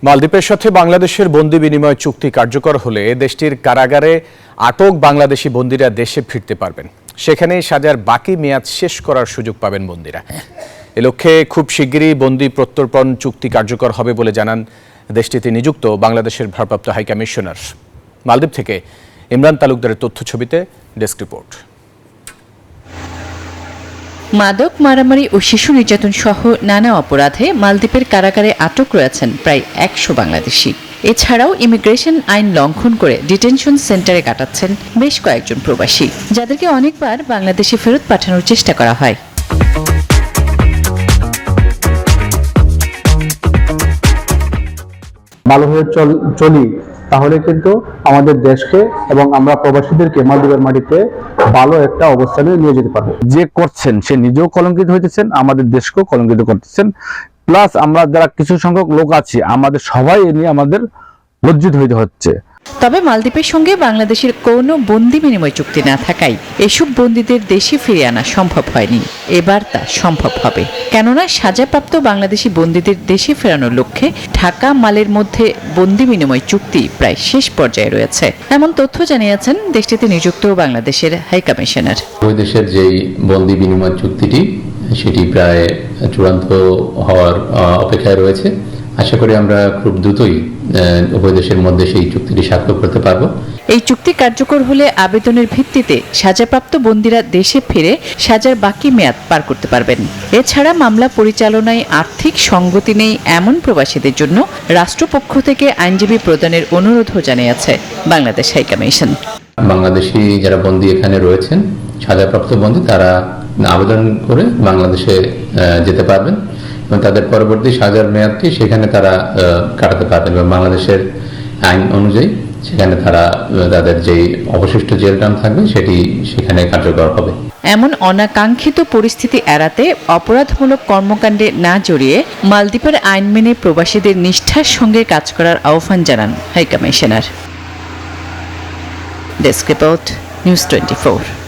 মালদ্বীপের সাথে বাংলাদেশের বন্দি বিনিময় চুক্তি কার্যকর হলে দেশটির কারাগারে আটক বাংলাদেশি বন্দীরা দেশে ফিরতে পারবেন। সেখানে সাজার বাকি মেয়াদ শেষ করার সুযোগ পাবেন বন্দীরা। এ লক্ষ্যে খুব শিগগিরই বন্দি প্রত্যর্পণ চুক্তি কার্যকর হবে বলে জানান দেশটিতে নিযুক্ত বাংলাদেশের ভারপ্রাপ্ত হাইকমিশনার। মালদ্বীপ থেকে ইমরান তালুকদারের তথ্য ছবিতে ডেস্ক রিপোর্ট। মাদক, মারামারি ও শিশু নির্যাতন সহ নানা অপরাধে মালদ্বীপের কারাগারে আটক রয়েছেন প্রায় 100 বাংলাদেশি। এছাড়াও ইমিগ্রেশন আইন লঙ্ঘন করে ডিটেনশন সেন্টারে কাটাচ্ছেন বেশ কয়েকজন প্রবাসী, যাদেরকে অনেকবার বাংলাদেশে ফেরত পাঠানোর চেষ্টা করা হয়। ভালোভাবে চলি তাহলে কিন্তু আমাদের দেশকে এবং আমরা প্রবাসীদেরকে মালদ্বীপের মাটিতে ভালো একটা অবস্থানে নিয়ে যেতে পারবো। যে করছেন সে নিজেও কলঙ্কিত হইতেছেন, আমাদের দেশকেও কলঙ্কিত করতেছেন, প্লাস আমরা যারা কিছু সংখ্যক লোক আছি আমাদের সবাই এ নিয়ে আমাদের লজ্জিত হইতে হচ্ছে। তবে মালদ্বীপের সঙ্গে বাংলাদেশের কোনো বন্দি বিনিময় চুক্তি না থাকায় এসব বন্দীদের দেশে ফিরে আনা সম্ভব হয়নি। এবার তা সম্ভব হবে, কেননা সাজাপ্রাপ্ত বাংলাদেশি বন্দীদের দেশে ফেরানোর লক্ষ্যে ঢাকা মালের মধ্যে বন্দি বিনিময় চুক্তি প্রায় শেষ পর্যায়ে রয়েছে, এমন তথ্য জানিয়েছেন দেশটিতে নিযুক্ত বাংলাদেশের হাইকমিশনার। ওই দেশের যেই বন্দি বিনিময় চুক্তিটি সেটি প্রায় চূড়ান্ত হওয়ার অপেক্ষায় রয়েছে। আশা করি আমরা খুব দ্রুতই উভয় দেশের মধ্যে সেই চুক্তিটি স্বাক্ষর করতে পারব। এই চুক্তি কার্যকর হলে আবেদনের ভিত্তিতে সাজাপ্রাপ্ত বন্দীরা দেশে ফিরে সাজার বাকি মেয়াদ পার করতে পারবেন। এছাড়া মামলা পরিচালনায় আর্থিক সঙ্গতি নেই এমন প্রবাসীদের জন্য রাষ্ট্রপক্ষ থেকে আইনজীবী প্রদানের অনুরোধও জানিয়েছে বাংলাদেশ হাইকমিশন। বাংলাদেশি যারা বন্দী এখানে রয়েছেন, সাজাপ্রাপ্ত বন্দী, তারা আবেদন করে বাংলাদেশে যেতে পারবেন এবং তাদের পরবর্তী সাজার মেয়াদটি সেখানে তারা কাটাতে পারবেন এবং বাংলাদেশের আইন অনুযায়ী সেখানে তারা তাদের যে অবশিষ্ট জেল টার্ম থাকবে সেটি সেখানে কার্যকর হবে। এমন অনাকাঙ্ক্ষিত পরিস্থিতি এড়াতে অপরাধমূলক কর্মকাণ্ডে না জড়িয়ে মালদ্বীপের আইন মেনে প্রবাসীদের নিষ্ঠার সঙ্গে কাজ করার আহ্বান জানান হাইকমিশনার। Desk report, news 24।